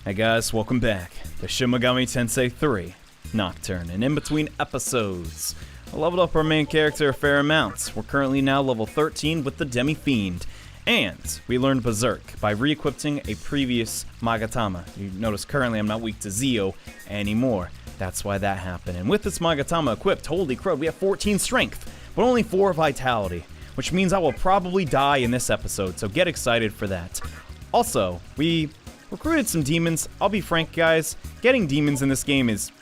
Hey guys, welcome back to Shin Megami Tensei III, Nocturne, and in between episodes, I leveled up our main character a fair amount. We're currently now level 13 with the Demi-Fiend, and we learned Berserk by re-equipping a previous Magatama. You notice currently I'm not weak to Zio anymore. That's why that happened. And with this Magatama equipped, holy crud, we have 14 strength, but only 4 vitality, which means I will probably die in this episode, so get excited for that. Also, we recruited some demons. I'll be frank, guys, getting demons in this game is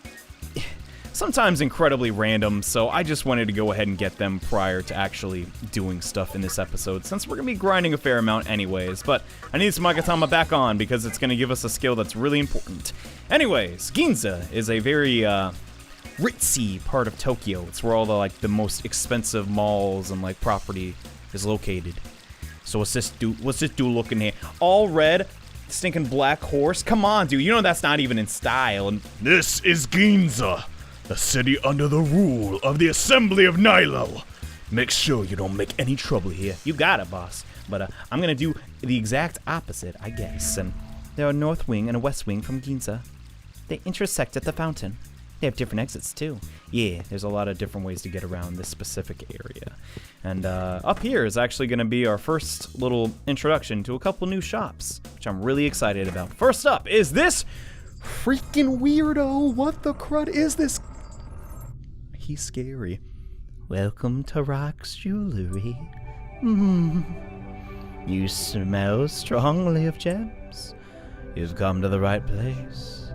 sometimes incredibly random, so I just wanted to go ahead and get them prior to actually doing stuff in this episode, since we're going to be grinding a fair amount anyways. But I need some Magatama back on because it's going to give us a skill that's really important. Anyways, GInza is a very ritzy part of Tokyo. It's where all the most expensive malls and property is located. So what's this dude looking here? All red, stinking black horse. Come on, dude. You know that's not even in style. And this is GInza, a city under the rule of the Assembly of Nihilo. Make sure you don't make any trouble here. You got it, boss. But I'm gonna do the exact opposite, I guess. And there are a north wing and a west wing from GInza. They intersect at the fountain. They have different exits too. Yeah, there's a lot of different ways to get around this specific area. And up here is actually going to be our first little introduction to a couple new shops, which I'm really excited about. First up is this freaking weirdo. What the crud is this? He's scary. Welcome to Rock's Jewelry. You smell strongly of gems. You've come to the right place.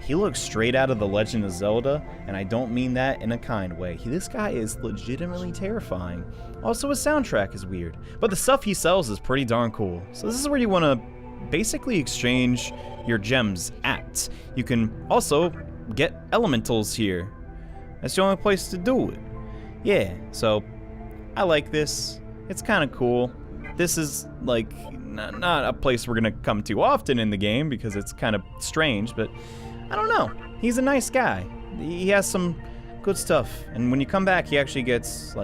He looks straight out of The Legend of Zelda, and I don't mean that in a kind way. This guy is legitimately terrifying. Also, his soundtrack is weird, but the stuff he sells is pretty darn cool. So this is where you want to basically exchange your gems at. You can also get elementals here. That's the only place to do it. Yeah, so I like this. It's kind of cool. This is not a place we're gonna come to often in the game because it's kind of strange, but I don't know. He's a nice guy. He has some good stuff. And when you come back, he actually gets,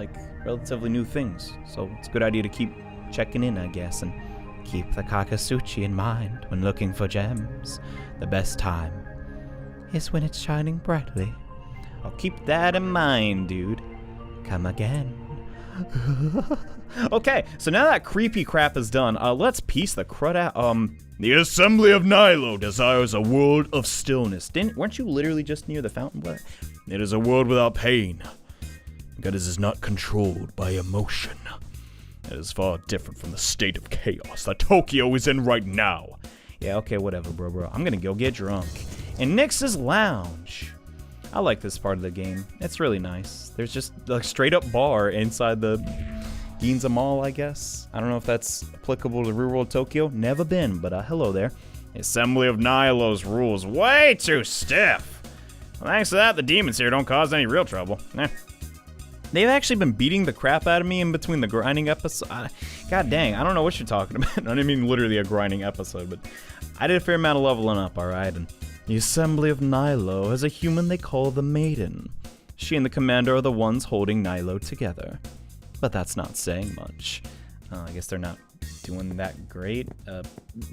relatively new things. So it's a good idea to keep checking in, I guess. And keep the Kakasuchi in mind when looking for gems. The best time is when it's shining brightly. I'll keep that in mind, dude. Come again. Okay, so now that creepy crap is done, let's piece the crud out. The Assembly of Nihilo desires a world of stillness. Weren't you literally just near the fountain? What? It is a world without pain, because it is not controlled by emotion. It is far different from the state of chaos that Tokyo is in right now. Yeah, okay, whatever, bro. I'm gonna go get drunk. In Nyx's Lounge. I like this part of the game. It's really nice. There's just a straight up bar inside the GInza Mall, I guess. I don't know if that's applicable to real world Tokyo. Never been, but hello there. The Assembly of Nihilo's rules way too stiff. Well, thanks to that, the demons here don't cause any real trouble. They've actually been beating the crap out of me in between the grinding episodes. God dang, I don't know what you're talking about. I didn't mean literally a grinding episode, but I did a fair amount of leveling up, alright? And the Assembly of Nihilo has a human they call the Maiden. She and the commander are the ones holding Nihilo together. But that's not saying much. I guess they're not doing that great.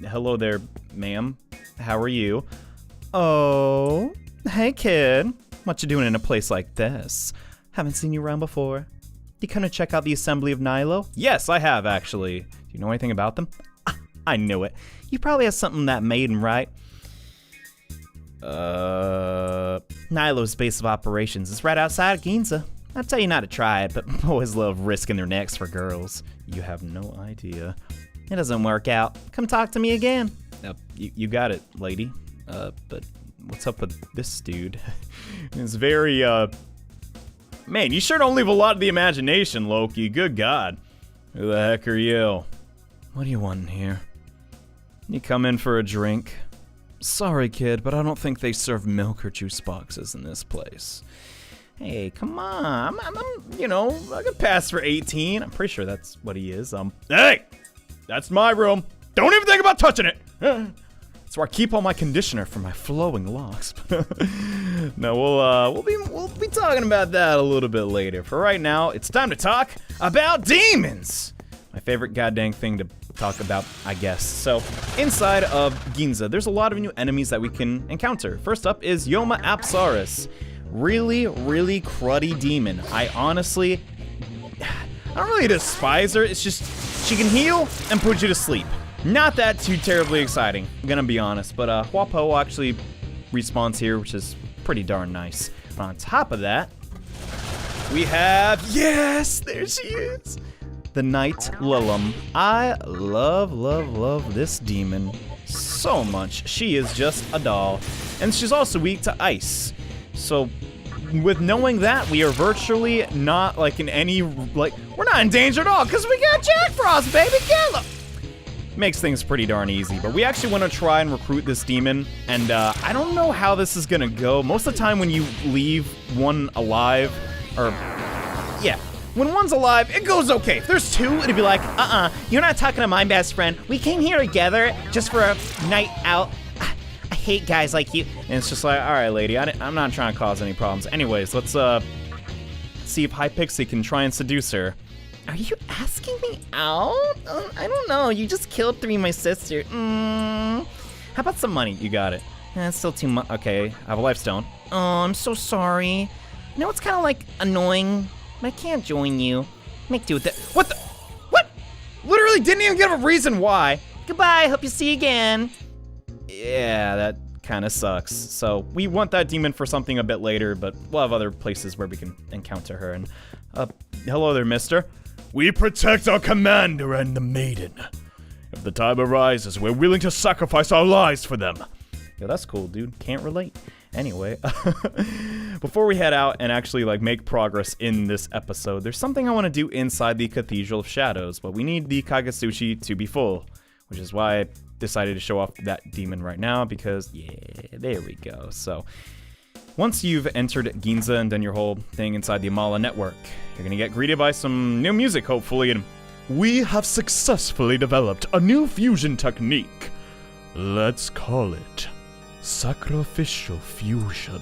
Hello there, ma'am. How are you? Oh, hey kid. What you doing in a place like this? Haven't seen you around before. You come to check out the Assembly of Nihilo? Yes, I have actually. Do you know anything about them? I knew it. You probably have something that Maiden, right? Nihilo's base of operations is right outside of GInza. I'll tell you not to try it, but boys love risking their necks for girls. You have no idea. It doesn't work out. Come talk to me again. You got it, lady. But what's up with this dude? It's very, Man, you sure don't leave a lot of the imagination, Loki. Good God. Who the heck are you? What do you want in here? You come in for a drink? Sorry, kid, but I don't think they serve milk or juice boxes in this place. Hey, come on. I could pass for 18. I'm pretty sure that's what he is. Hey! That's my room. Don't even think about touching it! That's where I keep all my conditioner for my flowing locks. No, we'll be talking about that a little bit later. For right now, it's time to talk about demons! My favorite goddamn thing to talk about, I guess. So, inside of GInza, there's a lot of new enemies that we can encounter. First up is Yoma Apsaris. Really, really cruddy demon. I honestly, I don't really despise her. It's just, she can heal and put you to sleep. Not that too terribly exciting, I'm gonna be honest. But Huapo actually respawns here, which is pretty darn nice. But on top of that, we have, yes, there she is, the Knight Lilum. I love this demon so much. She is just a doll. And she's also weak to ice. So with knowing that, we are virtually not like in any, like, we're not in danger at all because we got Jack Frost, baby, kill him. Makes things pretty darn easy, but we actually want to try and recruit this demon, and I don't know how this is gonna go. Most of the time when you leave one alive, or, yeah, when one's alive, it goes okay. If there's two, it'd be like, you're not talking to my best friend. We came here together just for a night out. I hate guys like you. And it's just like, all right, lady, I'm not trying to cause any problems. Anyways, let's see if Hypixie can try and seduce her. Are you asking me out? I don't know. You just killed 3 of my sister. How about some money? You got it. It's still too much. Okay, I have a life stone. Oh, I'm so sorry. You know, it's kind of like annoying, but I can't join you. Make do with it. What the? What? Literally didn't even give a reason why. Goodbye. Hope you see you again. Yeah, that kind of sucks. So we want that demon for something a bit later, but we'll have other places where we can encounter her. And hello there, mister. We protect our commander and the maiden. If the time arises, we're willing to sacrifice our lives for them. Yo, that's cool, dude. Can't relate. Anyway, before we head out and actually like make progress in this episode, there's something I want to do inside the Cathedral of Shadows, but we need the Kagetsuchi to be full, which is why I decided to show off that demon right now, because yeah, there we go. So once you've entered GInza and done your whole thing inside the Amala network, you're gonna get greeted by some new music, hopefully, and we have successfully developed a new fusion technique. Let's call it sacrificial fusion.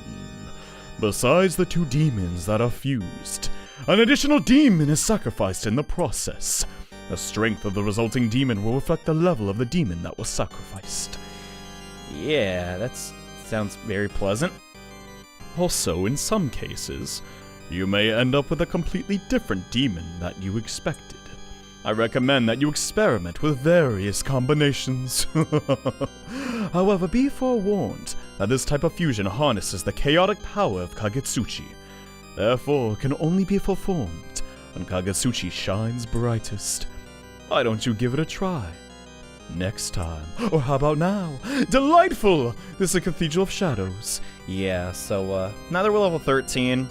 Besides the 2 demons that are fused, an additional demon is sacrificed in the process. The strength of the resulting demon will reflect the level of the demon that was sacrificed. Yeah, that sounds very pleasant. Also, in some cases, you may end up with a completely different demon that you expected. I recommend that you experiment with various combinations. However, be forewarned that this type of fusion harnesses the chaotic power of Kagetsuchi. Therefore, can only be performed when Kagetsuchi shines brightest. Why don't you give it a try? Next time. Or how about now? Delightful! This is a Cathedral of Shadows. Yeah, so now that we're level 13,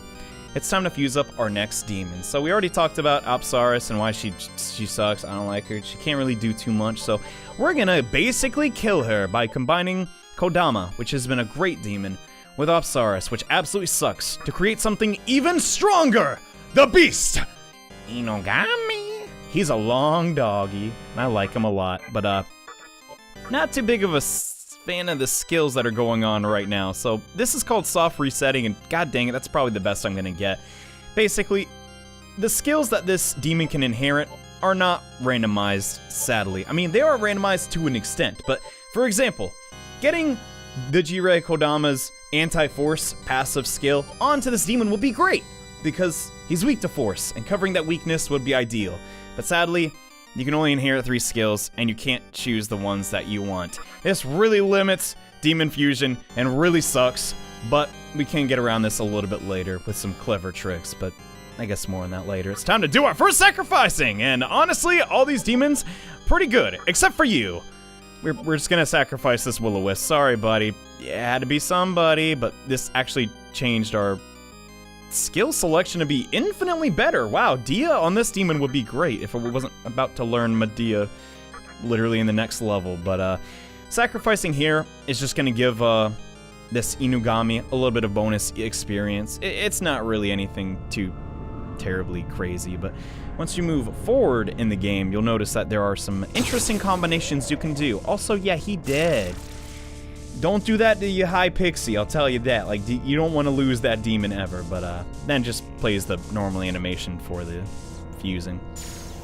it's time to fuse up our next demon. So we already talked about Apsaris and why she sucks. I don't like her. She can't really do too much. So we're gonna basically kill her by combining Kodama, which has been a great demon, with Apsaris, which absolutely sucks, to create something even stronger! The Beast! Inogami? He's a long doggy, and I like him a lot, but not too big of a fan of the skills that are going on right now. So this is called soft resetting, and god dang it, that's probably the best I'm gonna get. Basically, the skills that this demon can inherit are not randomized, sadly. I mean, they are randomized to an extent, but for example, getting the Jirei Kodama's anti-force passive skill onto this demon would be great, because he's weak to force, and covering that weakness would be ideal. But sadly, you can only inherit 3 skills, and you can't choose the ones that you want. This really limits demon fusion, and really sucks, but we can get around this a little bit later with some clever tricks, but I guess more on that later. It's time to do our first sacrificing, and honestly, all these demons, pretty good, except for you. We're just gonna sacrifice this Will-O-Wisp. Sorry, buddy. Yeah, it had to be somebody, but this actually changed our skill selection to be infinitely better. Wow, Dia on this demon would be great if it wasn't about to learn Medea literally in the next level. But sacrificing here is just gonna give this Inugami a little bit of bonus experience. It's not really anything too terribly crazy, but once you move forward in the game, you'll notice that there are some interesting combinations you can do. Also, yeah, he did. Don't do that to your high pixie, I'll tell you that. Like, you don't want to lose that demon ever, but then just plays the normal animation for the fusing.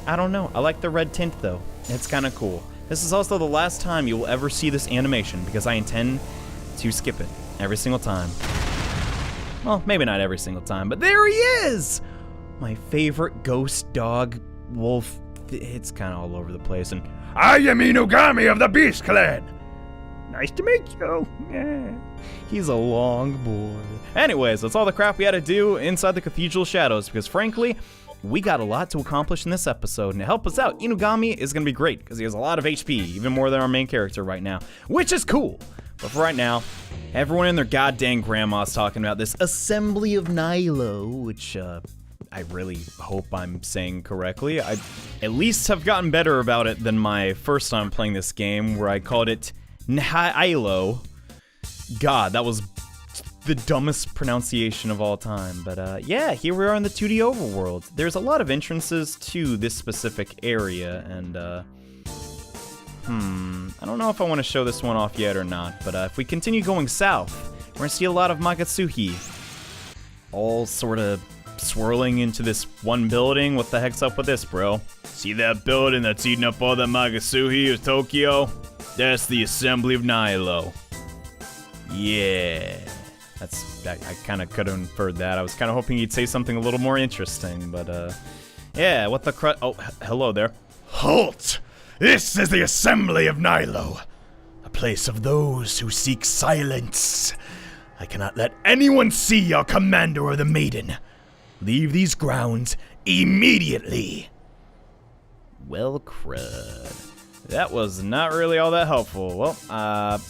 I don't know, I like the red tint though. It's kind of cool. This is also the last time you will ever see this animation because I intend to skip it every single time. Well, maybe not every single time, but there he is! My favorite ghost dog wolf. It's kind of all over the place. And I am Inugami of the Beast Clan. nice to meet you. Yeah. He's a long boy. Anyways, that's all the crap we had to do inside the Cathedral shadows because frankly, we got a lot to accomplish in this episode, and to help us out, Inugami is going to be great because he has a lot of HP, even more than our main character right now, which is cool. But for right now, everyone and their goddamn grandma's talking about this Assembly of Nihilo, which I really hope I'm saying correctly. I at least have gotten better about it than my first time playing this game, where I called it Nihilo. God, that was the dumbest pronunciation of all time. But yeah, here we are in the 2D overworld. There's a lot of entrances to this specific area, and I don't know if I want to show this one off yet or not, but if we continue going south, we're gonna see a lot of Magatsuhi, all sort of swirling into this one building. What the heck's up with this, bro? See that building that's eating up all the Magatsuhi of Tokyo? That's the Assembly of Nihilo. Yeah. I kind of could have inferred that. I was kind of hoping he'd say something a little more interesting, but yeah, what the oh, hello there. Halt! This is the Assembly of Nihilo, a place of those who seek silence. I cannot let anyone see our commander or the maiden. Leave these grounds immediately. Well, crud. That was not really all that helpful. Well,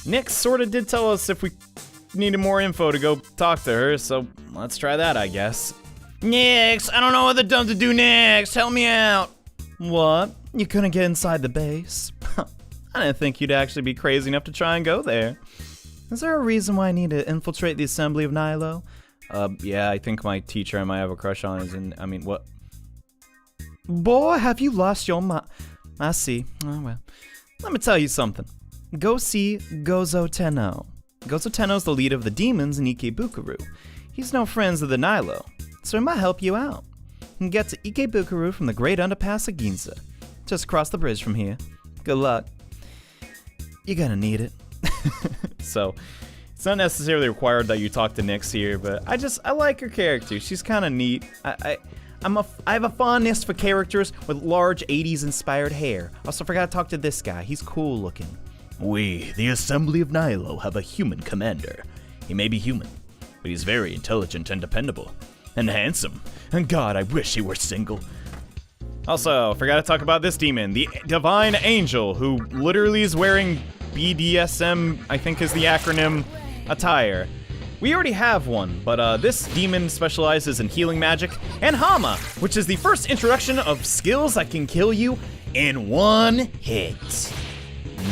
Nick sort of did tell us if we needed more info to go talk to her, so let's try that, I guess. Nix, I don't know what the dumb to do next. Help me out. What? You couldn't get inside the base? I didn't think you'd actually be crazy enough to try and go there. Is there a reason why I need to infiltrate the Assembly of Nihilo? Yeah, I think my teacher I might have a crush on is in, I mean, what? Boy, have you lost your mind. I see. Oh, well. Let me tell you something. Go see Gozo Tenno. Gozo Tenno's the leader of the demons in Ikebukuro. He's no friends of the Nihilo, so he might help you out. You can get to Ikebukuro from the Great Underpass of GInza. Just cross the bridge from here. Good luck. You're gonna need it. So, it's not necessarily required that you talk to Nyx here, but I like her character. She's kind of neat. I have a fondness for characters with large 80s inspired hair. Also forgot to talk to this guy. He's cool looking. We, the Assembly of Nihilo, have a human commander. He may be human, but he's very intelligent and dependable. And handsome. And God, I wish he were single. Also, forgot to talk about this demon, the Divine Angel, who literally is wearing BDSM, I think is the acronym, attire. We already have one, but this demon specializes in healing magic and Hama, which is the first introduction of skills that can kill you in one hit.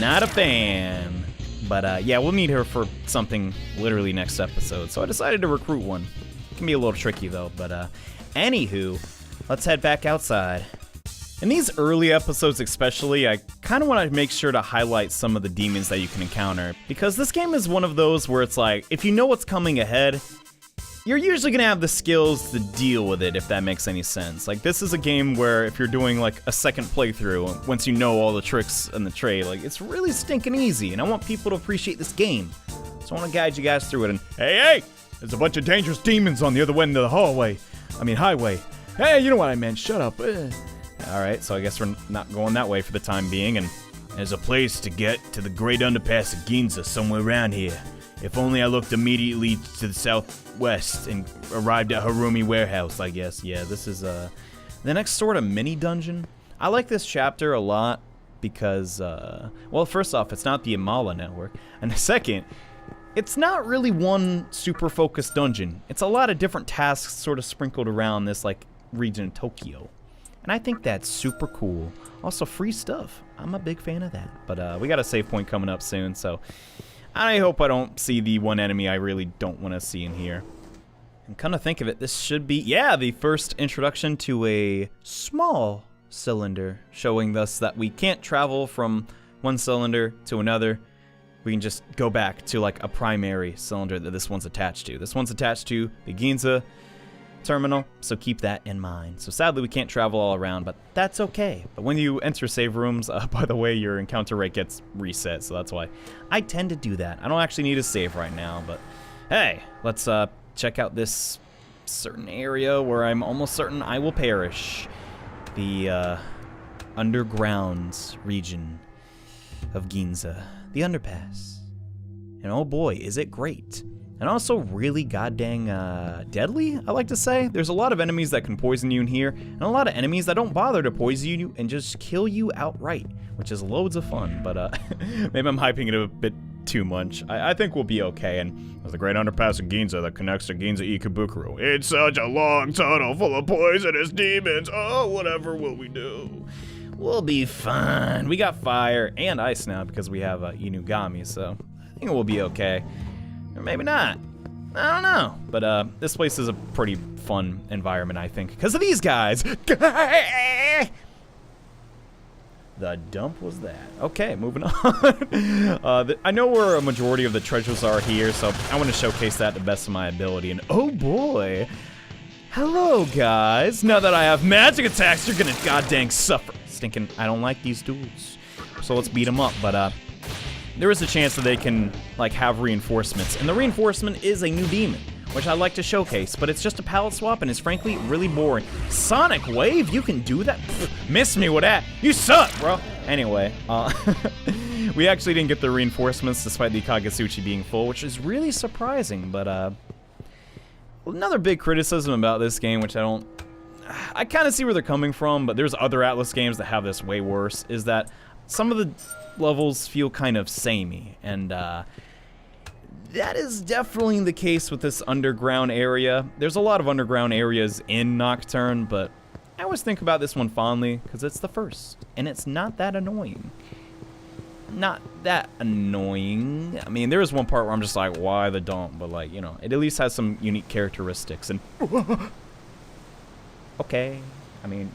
Not a fan. But yeah, we'll need her for something literally next episode, so I decided to recruit one. It can be a little tricky though, but anywho, let's head back outside. In these early episodes especially, I kind of want to make sure to highlight some of the demons that you can encounter, because this game is one of those where it's like, if you know what's coming ahead, you're usually going to have the skills to deal with it, if that makes any sense. Like, this is a game where if you're doing like a second playthrough, once you know all the tricks in the trade, like, it's really stinking easy, and I want people to appreciate this game. So I want to guide you guys through it, and hey! There's a bunch of dangerous demons on the other end of the highway. Hey, you know what I meant, shut up. Alright, so I guess we're not going that way for the time being, and there's a place to get to the Great Underpass of GInza somewhere around here. If only I looked immediately to the southwest and arrived at Harumi Warehouse, I guess. Yeah, this is the next sort of mini dungeon. I like this chapter a lot because, well, first off, it's not the Amala network, and second, it's not really one super focused dungeon. It's a lot of different tasks sort of sprinkled around this like region of Tokyo. And I think that's super cool. Also, free stuff. I'm a big fan of that. But we got a save point coming up soon, so I hope I don't see the one enemy I really don't want to see in here. And come to think of it, this should be, yeah, the first introduction to a small cylinder, showing us that we can't travel from one cylinder to another. We can just go back to like a primary cylinder that this one's attached to. This one's attached to the GInza terminal, so keep that in mind. So sadly, we can't travel all around, but that's okay. But when you enter save rooms, by the way, your encounter rate gets reset, so that's why I tend to do that. I don't actually need a save right now, but hey, let's check out this certain area where I'm almost certain I will perish. The underground region of GInza, the Underpass. And oh boy, is it great. And also really goddamn deadly, I like to say. There's a lot of enemies that can poison you in here, and a lot of enemies that don't bother to poison you and just kill you outright, which is loads of fun, but maybe I'm hyping it a bit too much. I think we'll be okay, and there's the great underpass in GInza that connects to GInza Ikebukuro. It's such a long tunnel full of poisonous demons. Oh, whatever will we do? We'll be fine. We got fire and ice now because we have Inugami, so I think we'll be okay. Or maybe not. I don't know. But this place is a pretty fun environment, I think, because of these guys. The dump was that. Okay, moving on. I know where a majority of the treasures are here, so I want to showcase that to the best of my ability. And oh boy. Hello, guys. Now that I have magic attacks, you're gonna goddamn suffer. Stinking, I don't like these dudes. So let's beat them up, but there is a chance that they can, like, have reinforcements. And the reinforcement is a new demon, which I like to showcase, but it's just a palette swap and it's frankly really boring. Sonic Wave? You can do that? Pfft, miss me with that. You suck, bro. Anyway, we actually didn't get the reinforcements despite the Kagasuchi being full, which is really surprising, but another big criticism about this game, which I kind of see where they're coming from, but there's other Atlas games that have this way worse, is that some of the levels feel kind of samey, and that is definitely the case with this underground area. There's a lot of underground areas in Nocturne, but I always think about this one fondly because it's the first, and it's not that annoying. Not that annoying. I mean, there is one part where I'm just like, why the dump? But, like, you know, it at least has some unique characteristics, and okay. I mean,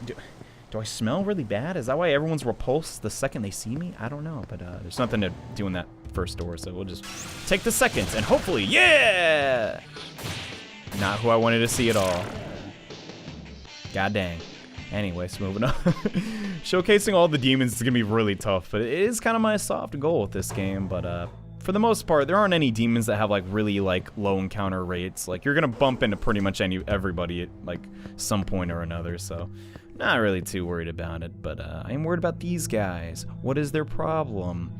do I smell really bad? Is that why everyone's repulsed the second they see me? I don't know, but there's nothing to do in that first door, so we'll just take the second, and hopefully, yeah! Not who I wanted to see at all. God dang. Anyways, moving on. Showcasing all the demons is gonna be really tough, but it is kind of my soft goal with this game, but for the most part, there aren't any demons that have, like, really, like, low encounter rates. Like, you're gonna bump into pretty much everybody at, like, some point or another, so not really too worried about it, but I am worried about these guys. What is their problem?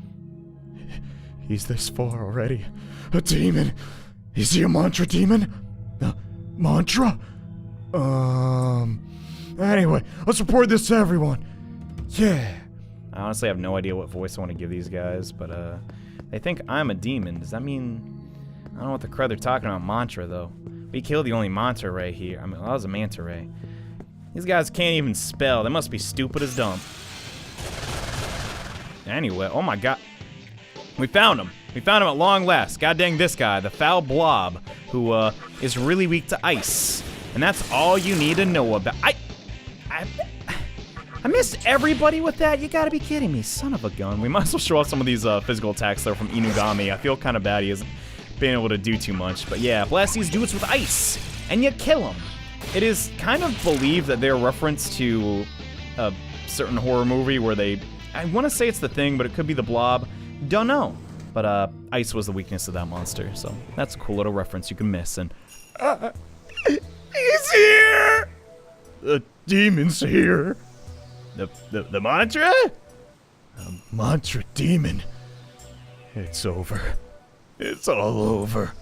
He's this far already. A demon. Is he a mantra demon? Mantra? Anyway, let's report this to everyone. Yeah. I honestly have no idea what voice I want to give these guys, but they think I'm a demon. Does that mean... I don't know what the crud they're talking about mantra, though. We killed the only manta ray here. I mean, that was a manta ray. These guys can't even spell. They must be stupid as dumb. Anyway, oh my god. We found him. We found him at long last. God dang this guy, the foul blob, who is really weak to ice. And that's all you need to know about. I missed everybody with that. You gotta be kidding me, son of a gun. We might as well show off some of these physical attacks though from Inugami. I feel kind of bad he hasn't been able to do too much. But yeah, blast these dudes with ice, and you kill them. It is kind of believed that they're a reference to a certain horror movie where I want to say it's The Thing, but it could be The Blob. Don't know. But ice was the weakness of that monster, so that's a cool little reference you can miss. And he's here. The demon's here. The mantra? A mantra demon. It's over. It's all over.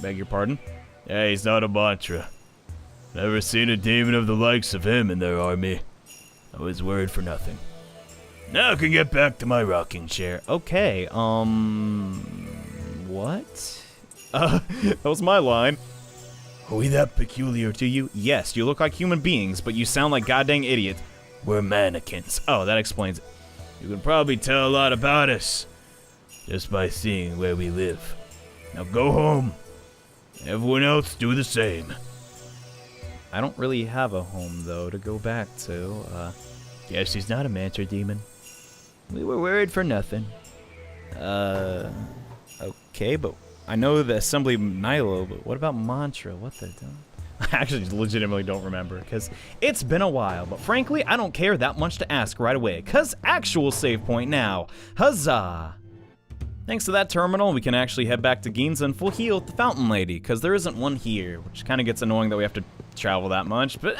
Beg your pardon? Yeah, he's not a mantra. Never seen a demon of the likes of him in their army. I was worried for nothing. Now I can get back to my rocking chair. Okay, what? That was my line. Are we that peculiar to you? Yes, you look like human beings, but you sound like goddamn idiots. We're mannequins. Oh, that explains it. You can probably tell a lot about us just by seeing where we live. Now go home. Everyone else do the same. I don't really have a home, though, to go back to. Guess he's not a mantra demon. We were worried for nothing. Okay, but I know the Assembly of Nihilo, but what about Mantra? What the hell? I actually legitimately don't remember, because it's been a while, but frankly, I don't care that much to ask right away, because actual save point now. Huzzah! Thanks to that terminal, we can actually head back to GInza and full heal with the Fountain Lady, because there isn't one here, which kind of gets annoying that we have to travel that much, but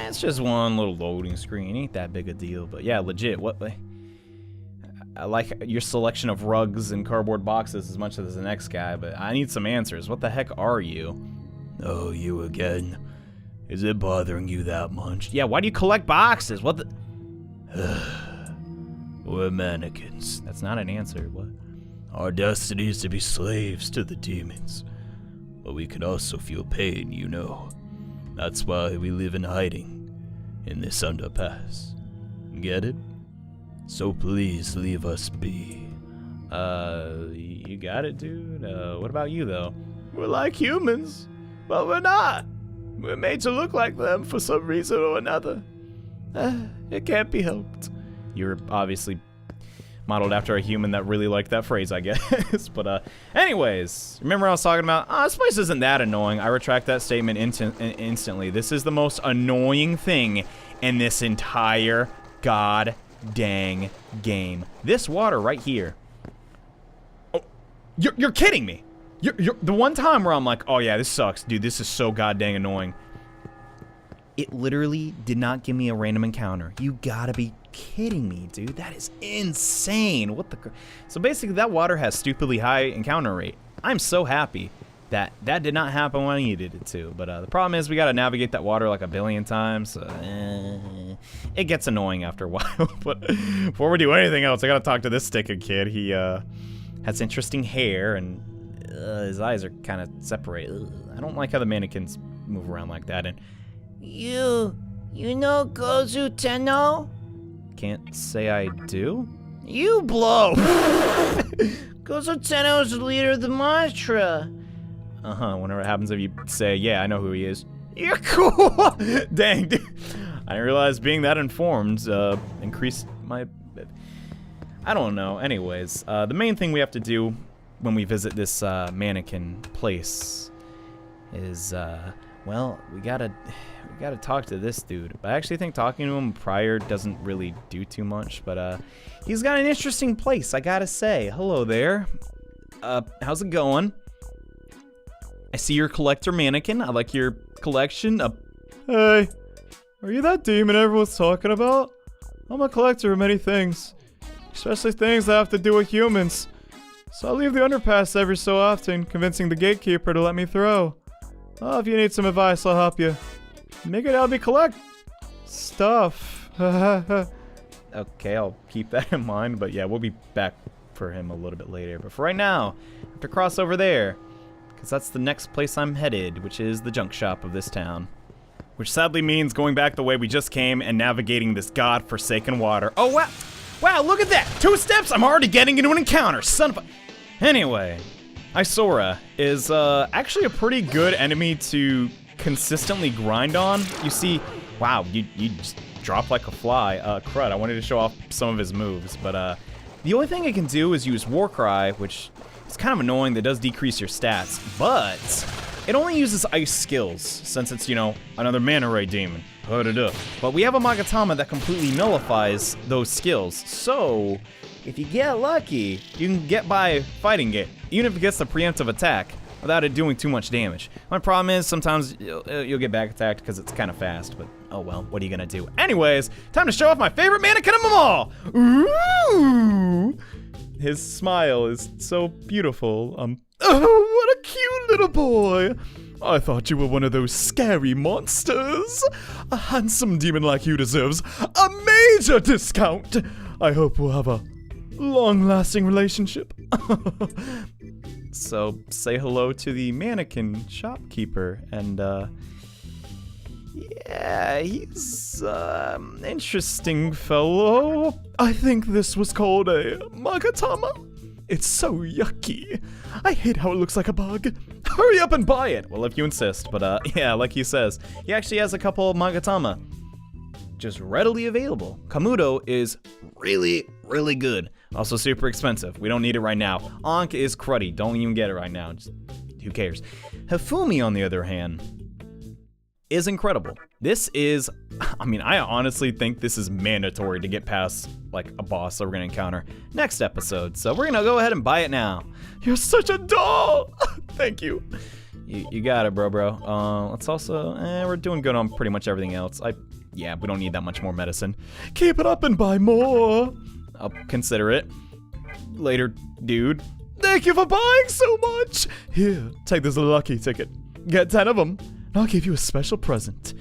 it's just one little loading screen. Ain't that big a deal, but yeah, legit, what the... I like your selection of rugs and cardboard boxes as much as the next guy, but I need some answers. What the heck are you? Oh, you again? Is it bothering you that much? Yeah, why do you collect boxes? What the... We're mannequins. That's not an answer, what? Our destiny is to be slaves to the demons. But we can also feel pain, you know. That's why we live in hiding in this underpass. Get it? So please leave us be. You got it, dude. What about you, though? We're like humans, but we're not. We're made to look like them for some reason or another. It can't be helped. You're obviously modeled after a human that really liked that phrase, I guess. But anyways, remember I was talking about, this place isn't that annoying. I retract that statement instantly. This is the most annoying thing in this entire god dang game. This water right here. Oh, you're kidding me. You're the one time where I'm like, oh yeah, this sucks, dude. This is so god dang annoying. It literally did not give me a random encounter. You gotta be kidding me, dude. That is insane. What the... So basically, that water has stupidly high encounter rate. I'm so happy that that did not happen when I needed it to. But the problem is we gotta navigate that water like a billion times. It gets annoying after a while. But before we do anything else, I gotta talk to this sticking kid. He has interesting hair and his eyes are kind of separated. I don't like how the mannequins move around like that. And You know Gozu Tenno? can't say I do. You blow! Gozu Tenno is the leader of the mantra. Whenever it happens if you say, yeah, I know who he is. You're cool! Dang, dude. I didn't realize being that informed increased my... I don't know. Anyways, the main thing we have to do when we visit this mannequin place is, well, we gotta talk to this dude. But I actually think talking to him prior doesn't really do too much. But he's got an interesting place, I gotta say. Hello there. How's it going? I see you're a collector mannequin. I like your collection. Hey, are you that demon everyone's talking about? I'm a collector of many things, especially things that have to do with humans. So I leave the underpass every so often, convincing the gatekeeper to let me through. Oh, if you need some advice, I'll help you. Make it help me collect stuff. Okay, I'll keep that in mind. But yeah, we'll be back for him a little bit later. But for right now, I have to cross over there, because that's the next place I'm headed, which is the junk shop of this town. Which sadly means going back the way we just came and navigating this god-forsaken water. Oh, wow. Wow, look at that. 2 steps, I'm already getting into an encounter. Son of a... Anyway, Isora is actually a pretty good enemy to consistently grind on. You see, wow, you just drop like a fly. Crud, I wanted to show off some of his moves, but the only thing I can do is use Warcry, which is kind of annoying. That does decrease your stats, but it only uses ice skills since it's, you know, another mana ray demon. But we have a Magatama that completely nullifies those skills, so if you get lucky, you can get by fighting it, even if it gets the preemptive attack, without it doing too much damage. My problem is sometimes you'll get back attacked because it's kind of fast, but oh well, what are you gonna do? Anyways, time to show off my favorite mannequin of them all! Ooh! His smile is so beautiful. Oh, what a cute little boy! I thought you were one of those scary monsters. A handsome demon like you deserves a major discount. I hope we'll have a long-lasting relationship. So, say hello to the mannequin shopkeeper, and, yeah, he's, interesting fellow. I think this was called a Magatama. It's so yucky. I hate how it looks like a bug. Hurry up and buy it! Well, if you insist, but, yeah, like he says, he actually has a couple of Magatama just readily available. Kamuto is really, really good. Also super expensive. We don't need it right now. Ankh is cruddy. Don't even get it right now. Just, who cares? Hifumi, on the other hand, is incredible. This is, I mean, I honestly think this is mandatory to get past, like, a boss that we're gonna encounter next episode. So we're gonna go ahead and buy it now. You're such a doll! Thank you. You got it, bro. Let's also, we're doing good on pretty much everything else. Yeah, we don't need that much more medicine. Keep it up and buy more. I'll consider it. Later, dude. Thank you for buying so much. Here, take this lucky ticket. Get 10 of them, and I'll give you a special present.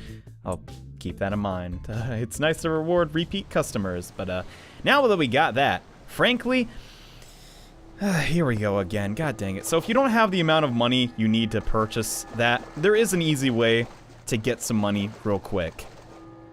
I'll keep that in mind. It's nice to reward repeat customers, but now that we got that, frankly, here we go again. God dang it. So if you don't have the amount of money you need to purchase that, there is an easy way to get some money real quick.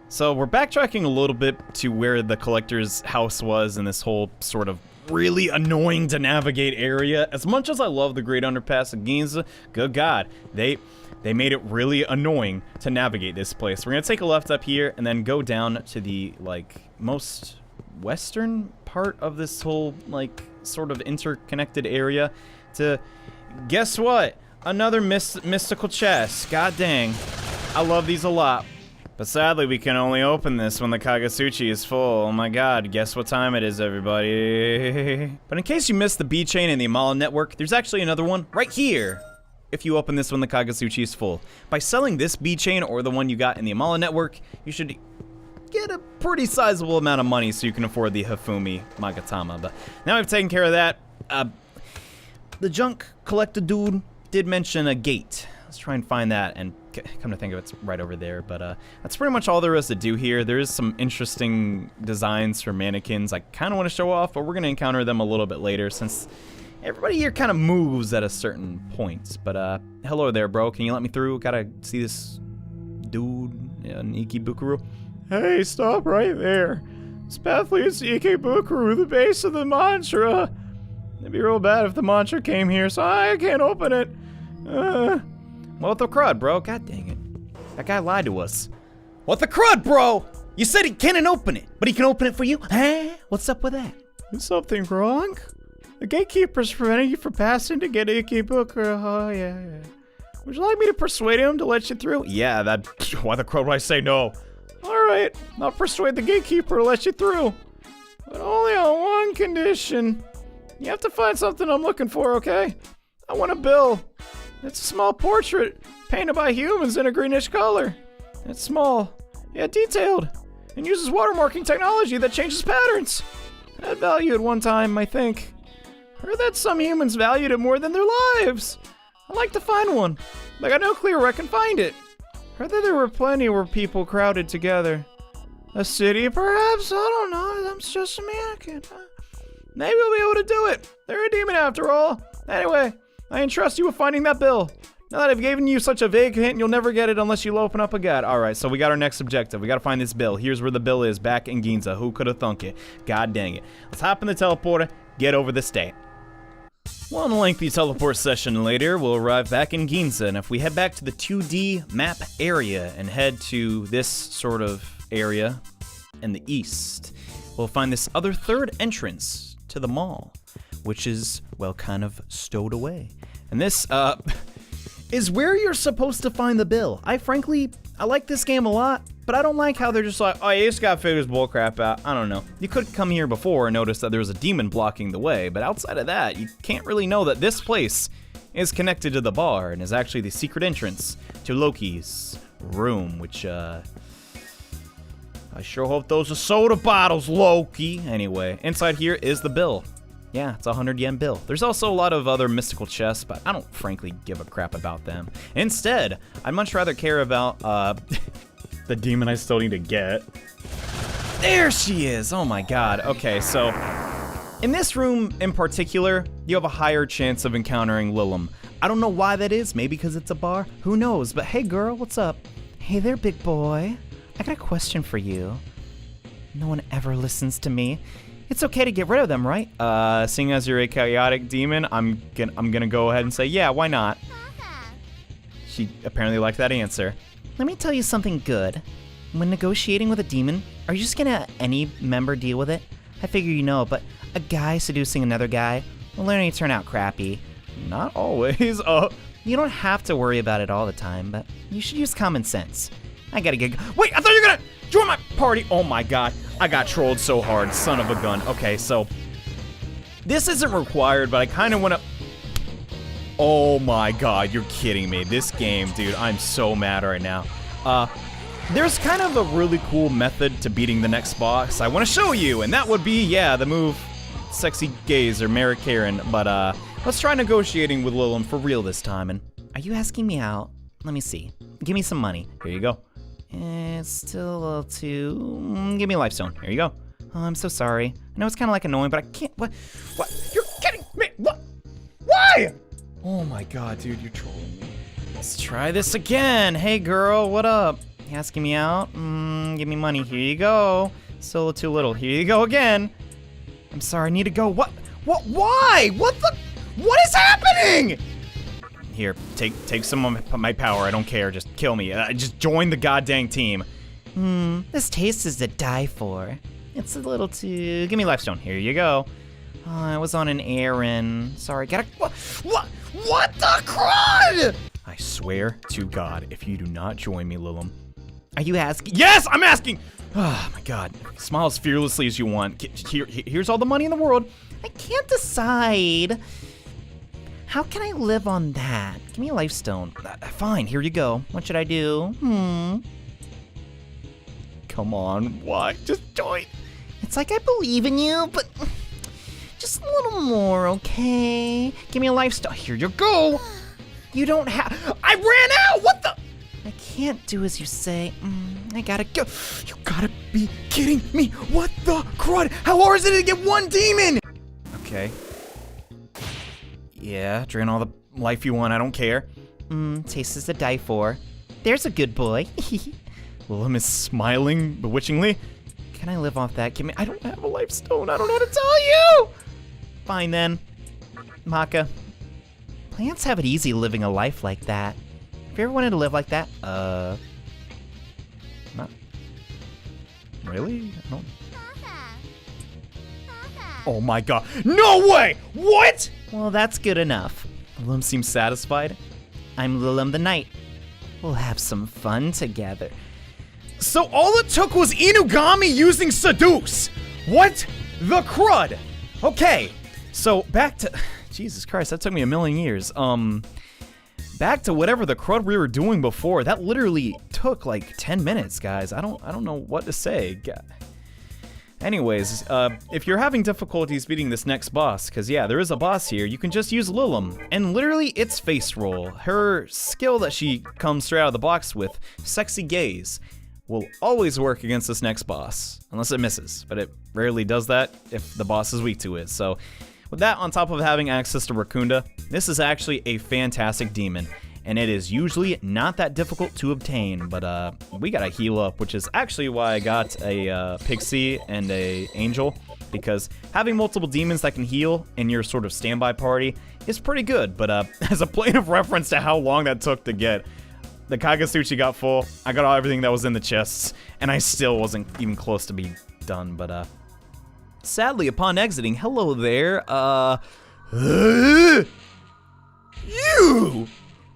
So we're backtracking a little bit to where the collector's house was in this whole sort of really annoying to navigate area. As much as I love the Great Underpass of GInza, good God, they made it really annoying to navigate this place. We're gonna take a left up here and then go down to the, like, most western part of this whole, like, sort of interconnected area to, guess what? Another mystical chest. God dang. I love these a lot. But sadly, we can only open this when the Kagasuchi is full. Oh my god, guess what time it is, everybody. But in case you missed the B chain in the Amala network, there's actually another one right here. If you open this when the Kagasuchi is full. By selling this B chain or the one you got in the Amala network, you should get a pretty sizable amount of money so you can afford the Hifumi Magatama. But now we've taken care of that. The junk collector dude did mention a gate. Let's try and find that, and come to think of it, it's right over there. But that's pretty much all there is to do here. There is some interesting designs for mannequins I kind of want to show off, but we're going to encounter them a little bit later since everybody here kind of moves at a certain point. But hello there, bro. Can you let me through? Gotta see this dude in Ikebukuro. Hey, stop right there. This path leads to Ikebukuro, the base of the mantra. It'd be real bad if the mantra came here, so I can't open it. What the crud, bro? God dang it. That guy lied to us. What the crud, bro? You said he can't open it, but he can open it for you? Huh? What's up with that? Is something wrong? The gatekeeper's preventing you from passing to get Ikebukuro. Oh, yeah. Would you like me to persuade him to let you through? Yeah, that... Why the crud would I say no? Alright, I'll persuade the gatekeeper to let you through. But only on one condition. You have to find something I'm looking for, okay? I want a bill. It's a small portrait, painted by humans in a greenish color. It's small, yet detailed, and uses watermarking technology that changes patterns. I had value at one time, I think. Heard that some humans valued it more than their lives. I'd like to find one, but I got no clue where I can find it. Heard that there were plenty where people crowded together. A city, perhaps? I don't know, I'm just a mannequin. Maybe we'll be able to do it. They're a demon after all. Anyway, I entrust you with finding that bill. Now that I've given you such a vague hint, you'll never get it unless you open up a gut. Alright, so we got our next objective. We gotta find this bill. Here's where the bill is, back in GInza. Who could have thunk it? God dang it. Let's hop in the teleporter, get over the state. One lengthy teleport session later, we'll arrive back in GInza, and if we head back to the 2D map area and head to this sort of area in the east, we'll find this other third entrance to the mall, which is, well, kind of stowed away. And this, is where you're supposed to find the bill. I like this game a lot, but I don't like how they're just like, oh, you just gotta figure this bullcrap out. I don't know. You could come here before and notice that there was a demon blocking the way, but outside of that, you can't really know that this place is connected to the bar and is actually the secret entrance to Loki's room, which, I sure hope those are soda bottles, Loki. Anyway, inside here is the bill. Yeah, it's a 100 yen bill. There's also a lot of other mystical chests, but I don't frankly give a crap about them. Instead, I'd much rather care about, the demon I still need to get. There she is! Oh my god. Okay, so in this room in particular, you have a higher chance of encountering Lilim. I don't know why that is. Maybe because it's a bar? Who knows? But hey girl, what's up? Hey there, big boy. I got a question for you. No one ever listens to me. It's okay to get rid of them, right? Seeing as you're a chaotic demon, I'm gonna go ahead and say, yeah, why not? She apparently liked that answer. Let me tell you something good. When negotiating with a demon, are you just gonna any member deal with it? I figure you know, but a guy seducing another guy will literally turn out crappy. Not always. You don't have to worry about it all the time, but you should use common sense. I gotta get... Wait, I thought you were gonna join my party. Oh my god, I got trolled so hard, son of a gun. Okay, so this isn't required, but I kind of want to... Oh my god, you're kidding me. This game, dude, I'm so mad right now. There's kind of a really cool method to beating the next boss I want to show you, and that would be, yeah, the move Sexy Gaze or Mary Karen, but let's try negotiating with Lilum for real this time. And are you asking me out? Let me see. Give me some money. Here you go. It's still a little too... Give me a lifestone. Here you go. Oh, I'm so sorry. I know it's kind of like annoying, but I can't... What? You're kidding me? What? Why? Oh my god, dude, you're trolling me. Let's try this again. Hey, girl, what up? You asking me out? Give me money. Here you go. Still too little. Here you go again. I'm sorry, I need to go. What? Why? What the? What is happening? Here, take some of my power. I don't care. Just kill me. Just join the goddamn team. This taste is to die for. It's a little too... Give me lifestone. Here you go. Oh, I was on an errand. Sorry, gotta... What the crud? I swear to God, if you do not join me, Lilum. Are you asking? Yes, I'm asking! Oh my god. Smile as fearlessly as you want. Here's all the money in the world. I can't decide. How can I live on that? Give me a lifestone. Fine, here you go. What should I do? Come on, why? Just join. It's like I believe in you, but just a little more, okay? Give me a lifestone. Here you go. You don't have... I ran out! What the... I can't do as you say. I gotta go. You gotta be kidding me. What the crud? How hard is it to get one demon? Okay. Yeah, drain all the life you want. I don't care. Taste is to die for. There's a good boy. Lilum is smiling bewitchingly. Can I live off that? Give me... I don't have a lifestone. I don't know how to tell you. Fine then. Maka. Plants have it easy living a life like that. Have you ever wanted to live like that? Not really? I don't... Oh my god. No way! What? Well, that's good enough. Lilum seems satisfied. I'm Lilum the Knight. We'll have some fun together. So all it took was Inugami using Seduce! What the crud? Okay, so back to... Jesus Christ, that took me a million years. Back to whatever the crud we were doing before. That literally took like 10 minutes, guys. I don't know what to say. Anyways, if you're having difficulties beating this next boss, because yeah, there is a boss here, you can just use Lilum, and literally it's face roll. Her skill that she comes straight out of the box with, Sexy Gaze, will always work against this next boss, unless it misses, but it rarely does that if the boss is weak to it. So with that, on top of having access to Rakunda, this is actually a fantastic demon, and it is usually not that difficult to obtain, but we gotta heal up, which is actually why I got a Pixie and a Angel, because having multiple demons that can heal in your sort of standby party is pretty good, but as a point of reference to how long that took to get, the Kagasuchi got full, I got everything that was in the chests, and I still wasn't even close to being done, but sadly, upon exiting, hello there, you!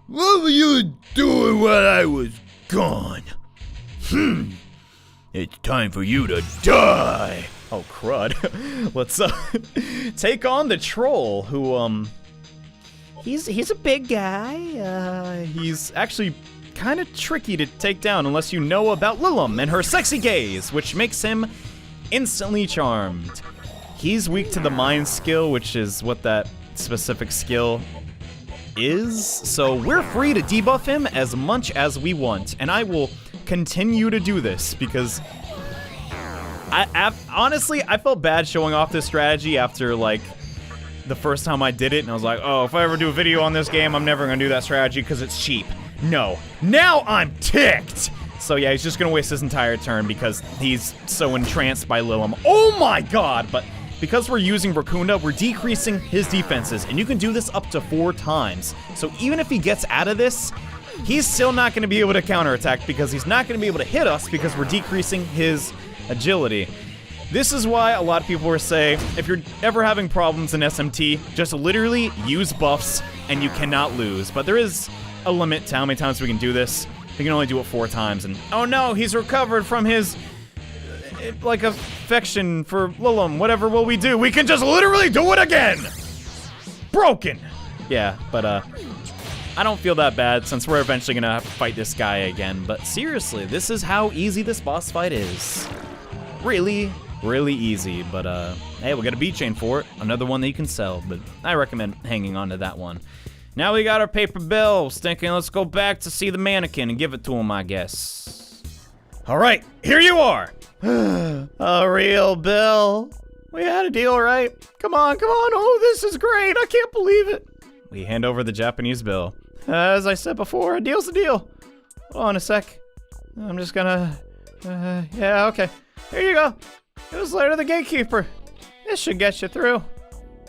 What were you doing while I was gone? It's time for you to die! Oh, crud. Let's, take on the troll, who, He's a big guy. He's actually kind of tricky to take down unless you know about Lilum and her Sexy Gaze, which makes him instantly charmed. He's weak to the mind skill, which is what that specific skill is, so we're free to debuff him as much as we want, and I will continue to do this because honestly, I felt bad showing off this strategy after like the first time I did it, and I was like, oh, if I ever do a video on this game, I'm never gonna do that strategy because it's cheap. No, now I'm ticked! So yeah, he's just gonna waste his entire turn because he's so entranced by Lilum. Oh my god! But because we're using Rakunda, we're decreasing his defenses, and you can do this up to 4 times. So even if he gets out of this, he's still not gonna be able to counterattack because he's not gonna be able to hit us because we're decreasing his agility. This is why a lot of people were saying, if you're ever having problems in SMT, just literally use buffs and you cannot lose. But there is a limit to how many times we can do this. We can only do it 4 times, and oh no, he's recovered from his, like, affection for Lilum. Whatever will we do? We can just literally do it again! Broken! Yeah, but, I don't feel that bad since we're eventually gonna have to fight this guy again. But seriously, this is how easy this boss fight is. Really, really easy. But, hey, we'll get a beat chain for it. Another one that you can sell, but I recommend hanging on to that one. Now we got our paper bill. Thinking, let's go back to see the mannequin and give it to him, I guess. All right, here you are. A real bill. We had a deal, right? Come on, come on. Oh, this is great. I can't believe it. We hand over the Japanese bill. As I said before, a deal's a deal. Hold on a sec. I'm just gonna... yeah, okay. Here you go. It was letter to the gatekeeper. This should get you through.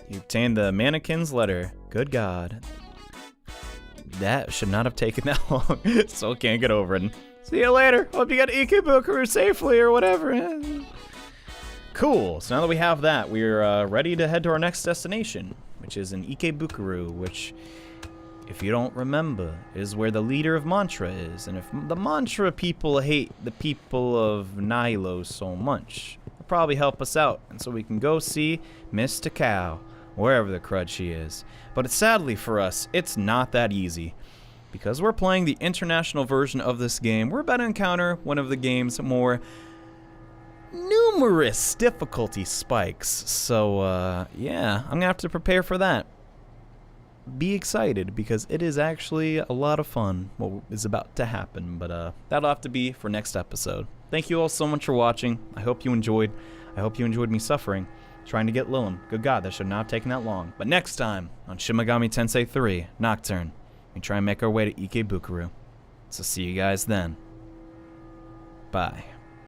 You obtained the mannequin's letter. Good God. That should not have taken that long. Still can't get over it. See you later. Hope you got Ikebukuro safely or whatever. Cool. So now that we have that, we're ready to head to our next destination, which is in Ikebukuro, which, if you don't remember, is where the leader of Mantra is. And if the Mantra people hate the people of Nihilo so much, they'll probably help us out, and so we can go see Mr. Cow, wherever the crud she is. But sadly for us, it's not that easy. Because we're playing the international version of this game, we're about to encounter one of the game's more numerous difficulty spikes. So, yeah, I'm gonna have to prepare for that. Be excited, because it is actually a lot of fun what is about to happen. But, that'll have to be for next episode. Thank you all so much for watching. I hope you enjoyed. I hope you enjoyed me suffering, trying to get Lilum. Good God, that should not have taken that long. But next time, on Shin Megami Tensei III, Nocturne, we try and make our way to Ikebukuro. So see you guys then. Bye.